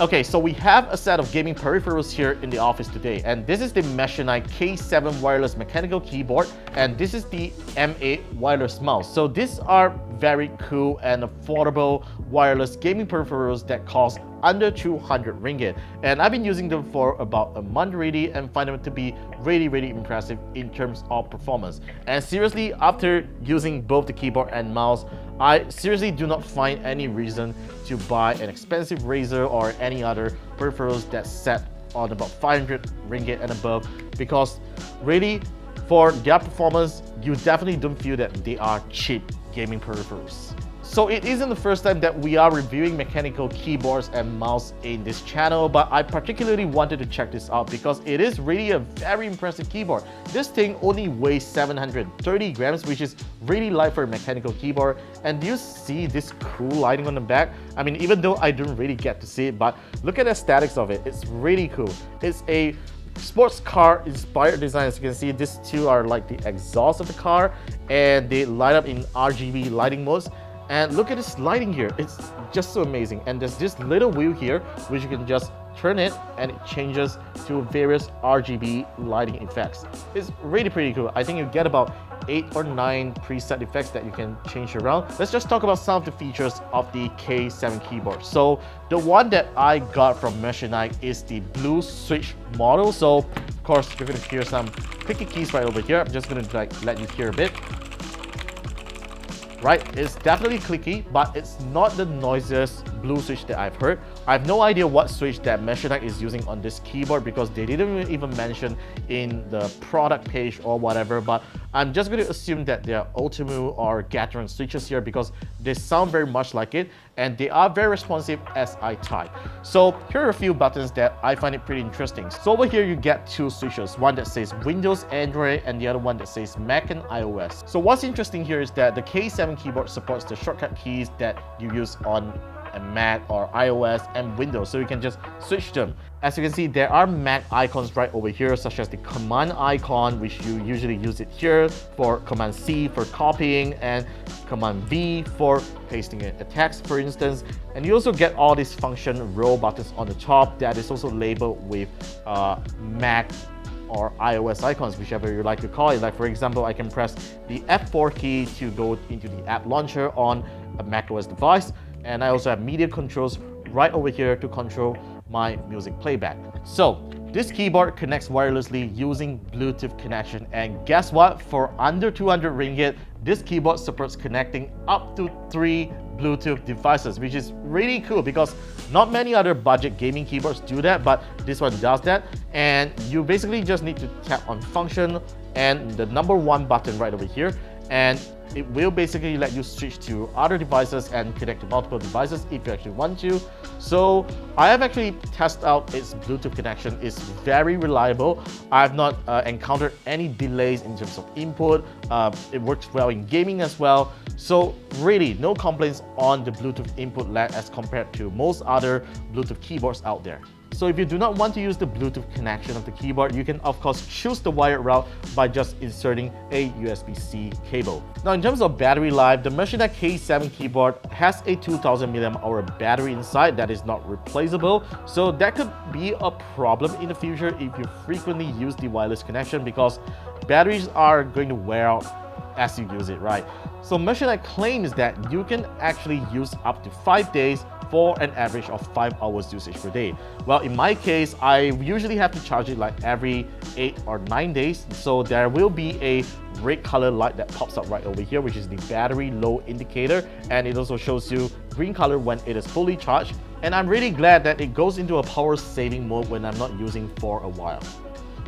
Okay, so we have a set of gaming peripherals here in the office today, and this is the Machenike K7 wireless mechanical keyboard, and this is the M8 wireless mouse. So these are very cool and affordable wireless gaming peripherals that cost under 200 ringgit, and I've been using them for about a month already and find them to be really impressive in terms of performance. And seriously, after using both the keyboard and mouse, I seriously do not find any reason to buy an expensive Razer or any other peripherals that's set on about 500 ringgit and above, because really for their performance, you definitely don't feel that they are cheap gaming peripherals. So it isn't the first time that we are reviewing mechanical keyboards and mouse in this channel, but I particularly wanted to check this out because it is really a very impressive keyboard. This thing only weighs 730 grams, which is really light for a mechanical keyboard. And do you see this cool lighting on the back? I mean, even though I don't really get to see it, but look at the aesthetics of it. It's really cool. It's a sports car inspired design. As you can see, these two are like the exhaust of the car, and they light up in RGB lighting modes. And look at this lighting here, it's just so amazing. And there's this little wheel here which you can just turn it and it changes to various RGB lighting effects. It's really pretty cool. I think you get about 8 or 9 preset effects that you can change around. Let's just talk about some of the features of the K7 keyboard. So the one that I got from Machenike is the blue switch model. So of course you're going to hear some clicky keys right over here. I'm just going to let you hear a bit. Right, it's definitely clicky, but it's not the noisiest blue switch that I've heard. I have no idea what switch that Machenike is using on this keyboard because they didn't even mention in the product page or whatever, but I'm just going to assume that they are Ultimu or Gateron switches here because they sound very much like it and they are very responsive as I type. So here are a few buttons that I find it pretty interesting. So over here you get two switches, one that says Windows, Android, and the other one that says Mac and iOS. So what's interesting here is that the K7 keyboard supports the shortcut keys that you use on a Mac or iOS and Windows, so you can just switch them. As you can see, there are Mac icons right over here, such as the command icon, which you usually use it here for command C for copying and command V for pasting a text, for instance. And you also get all these function row buttons on the top that is also labeled with Mac or iOS icons, whichever you like to call it. Like for example, I can press the F4 key to go into the app launcher on a macOS device. And I also have media controls right over here to control my music playback. So this keyboard connects wirelessly using Bluetooth connection, and guess what? For under 200 ringgit, this keyboard supports connecting up to 3 Bluetooth devices, which is really cool because not many other budget gaming keyboards do that, but this one does that. And you basically just need to tap on function and the number 1 button right over here, and it will basically let you switch to other devices and connect to multiple devices if you actually want to. So I have actually tested out its Bluetooth connection. It's very reliable. I have not encountered any delays in terms of input. It works well in gaming as well. So really no complaints on the Bluetooth input lag as compared to most other Bluetooth keyboards out there. So if you do not want to use the Bluetooth connection of the keyboard, you can of course choose the wired route by just inserting a USB-C cable. Now in terms of battery life, the Machenike K7 keyboard has a 2000 mAh battery inside that is not replaceable. So that could be a problem in the future if you frequently use the wireless connection because batteries are going to wear out as you use it, right? So Machenike claims that you can actually use up to 5 days for an average of 5 hours usage per day. Well, in my case, I usually have to charge it like every 8 or 9 days. So there will be a red color light that pops up right over here, which is the battery low indicator. And it also shows you green color when it is fully charged. And I'm really glad that it goes into a power saving mode when I'm not using for a while.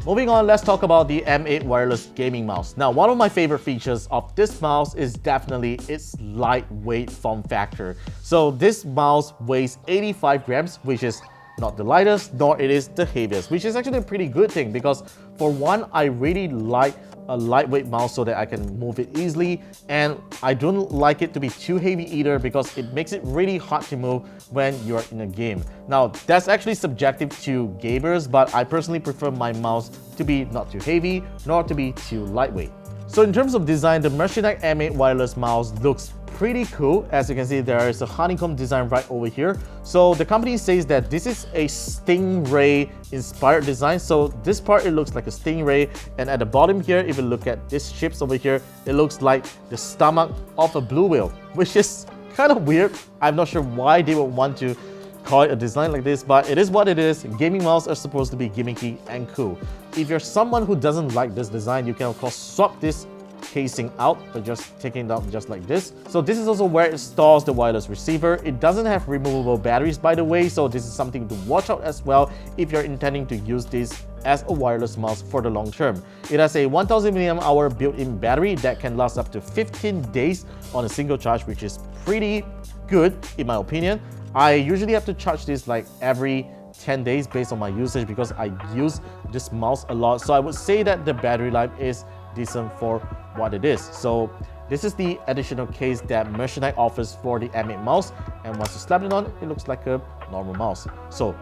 Moving on, let's talk about the M8 wireless gaming mouse. Now, one of my favorite features of this mouse is definitely its lightweight form factor. So this mouse weighs 85 grams, which is not the lightest, nor it is the heaviest, which is actually a pretty good thing because for one, I really like a lightweight mouse so that I can move it easily, and I don't like it to be too heavy either because it makes it really hard to move when you're in a game. Now that's actually subjective to gamers, but I personally prefer my mouse to be not too heavy nor to be too lightweight. So in terms of design, the Machenike M8 wireless mouse looks pretty cool. As you can see, there is a honeycomb design right over here. So the company says that this is a stingray inspired design. So this part, it looks like a stingray, and at the bottom here, if you look at these shapes over here, it looks like the stomach of a blue whale, which is kind of weird. I'm not sure why they would want to call it a design like this, but it is what it is. Gaming mouse are supposed to be gimmicky and cool. If you're someone who doesn't like this design, you can of course swap this casing out by just taking it out just like this. So this is also where it stores the wireless receiver. It doesn't have removable batteries, by the way, so this is something to watch out as well if you're intending to use this as a wireless mouse for the long term. It has a 1000 mAh built-in battery that can last up to 15 days on a single charge, which is pretty good in my opinion. I usually have to charge this like every 10 days based on my usage because I use this mouse a lot. So I would say that the battery life is decent for what it is. So this is the additional case that Machenike offers for the M8 mouse, and once you slap it on, it looks like a normal mouse. So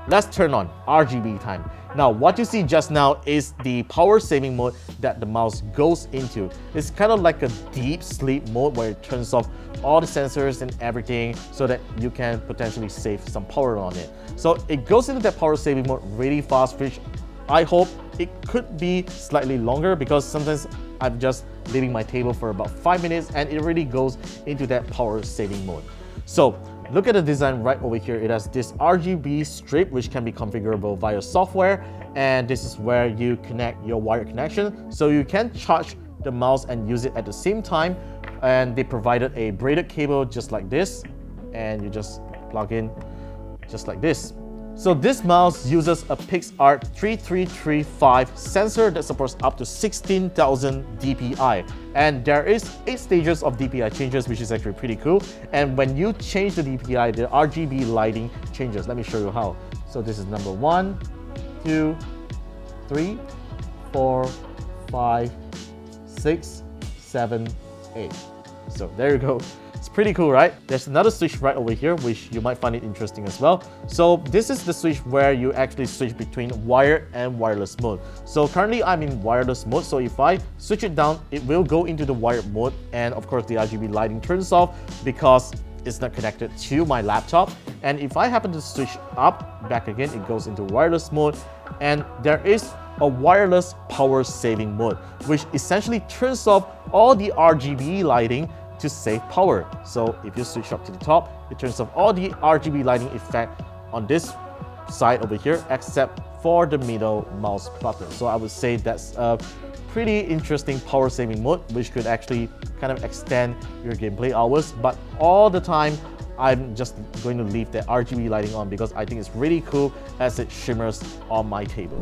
let's turn on RGB time. Now what you see just now is the power saving mode that the mouse goes into. It's kind of like a deep sleep mode where it turns off all the sensors and everything so that you can potentially save some power on it. So it goes into that power saving mode really fast, which I hope it could be slightly longer because sometimes I'm just leaving my table for about 5 minutes and it really goes into that power saving mode. So look at the design right over here. It has this RGB strip which can be configurable via software, and this is where you connect your wired connection. So you can charge the mouse and use it at the same time, and they provided a braided cable just like this, and you just plug in just like this. So this mouse uses a PixArt 3335 sensor that supports up to 16,000 DPI. And there is 8 stages of DPI changes, which is actually pretty cool. And when you change the DPI, the RGB lighting changes. Let me show you how. So this is number 1, 2, 3, 4, 5, 6, 7, 8. So there you go. It's pretty cool, right? There's another switch right over here, which you might find it interesting as well. So this is the switch where you actually switch between wired and wireless mode. So currently I'm in wireless mode, so if I switch it down, it will go into the wired mode, and of course the RGB lighting turns off because it's not connected to my laptop. And if I happen to switch up, back again, it goes into wireless mode, and there is a wireless power saving mode, which essentially turns off all the RGB lighting to save power. So if you switch up to the top, it turns off all the RGB lighting effect on this side over here, except for the middle mouse button. So I would say that's a pretty interesting power saving mode, which could actually kind of extend your gameplay hours. But all the time, I'm just going to leave the RGB lighting on because I think it's really cool as it shimmers on my table.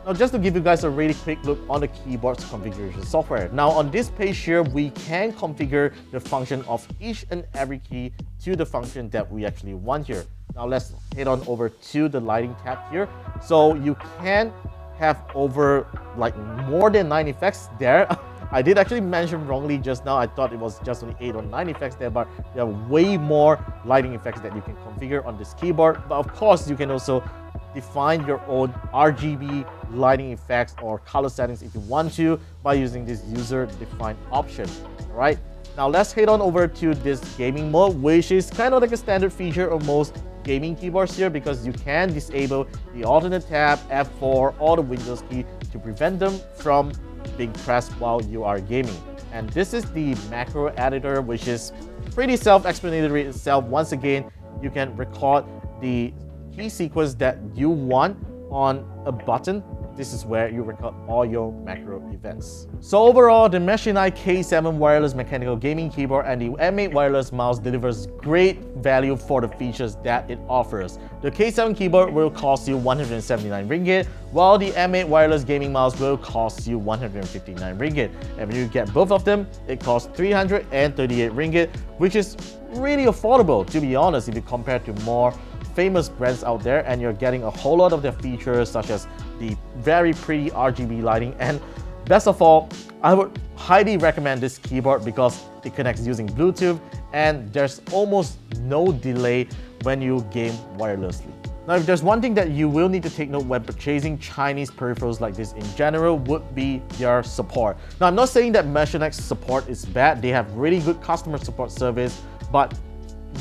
Now just to give you guys a really quick look on the keyboard's configuration software. Now on this page here, we can configure the function of each and every key to the function that we actually want here. Now let's head on over to the lighting tab here. So you can have over like more than 9 effects there. I did actually mention wrongly just now. I thought it was just only 8 or 9 effects there, but there are way more lighting effects that you can configure on this keyboard. But of course, you can also define your own RGB lighting effects or color settings if you want to by using this user-defined option. All right, now let's head on over to this gaming mode, which is kind of like a standard feature of most gaming keyboards here because you can disable the alternate tab, F4, or the Windows key to prevent them from being pressed while you are gaming. And this is the macro editor, which is pretty self-explanatory itself. Once again, you can record the key sequence that you want on a button. This is where you record all your macro events. So overall, the Machenike K7 wireless mechanical gaming keyboard and the M8 wireless mouse delivers great value for the features that it offers. The K7 keyboard will cost you 179 ringgit, while the M8 wireless gaming mouse will cost you 159 ringgit. And when you get both of them, it costs 338 ringgit, which is really affordable, to be honest, if you compare to more famous brands out there, and you're getting a whole lot of their features such as the very pretty RGB lighting. And best of all, I would highly recommend this keyboard because it connects using Bluetooth and there's almost no delay when you game wirelessly. Now, if there's one thing that you will need to take note when purchasing Chinese peripherals like this in general would be their support. Now, I'm not saying that Machenike's support is bad. They have really good customer support service, but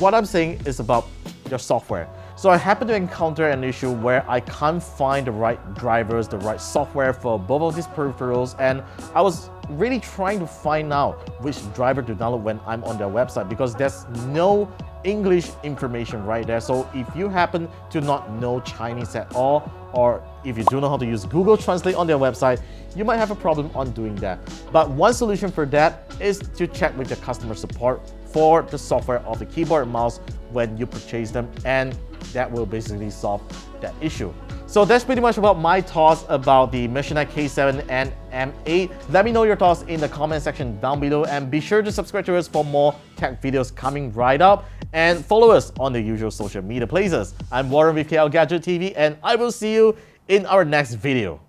what I'm saying is about their software. So I happened to encounter an issue where I can't find the right drivers, the right software for both of these peripherals, and I was really trying to find out which driver to download when I'm on their website, because there's no English information right there. So if you happen to not know Chinese at all, or if you do know how to use Google Translate on their website, you might have a problem on doing that. But one solution for that is to check with the customer support for the software of the keyboard and mouse when you purchase them, and that will basically solve that issue. So that's pretty much about my thoughts about the Machenike K7 and M8. Let me know your thoughts in the comment section down below, and be sure to subscribe to us for more tech videos coming right up, and follow us on the usual social media places. I'm Warren with KLGadgetTV, and I will see you in our next video.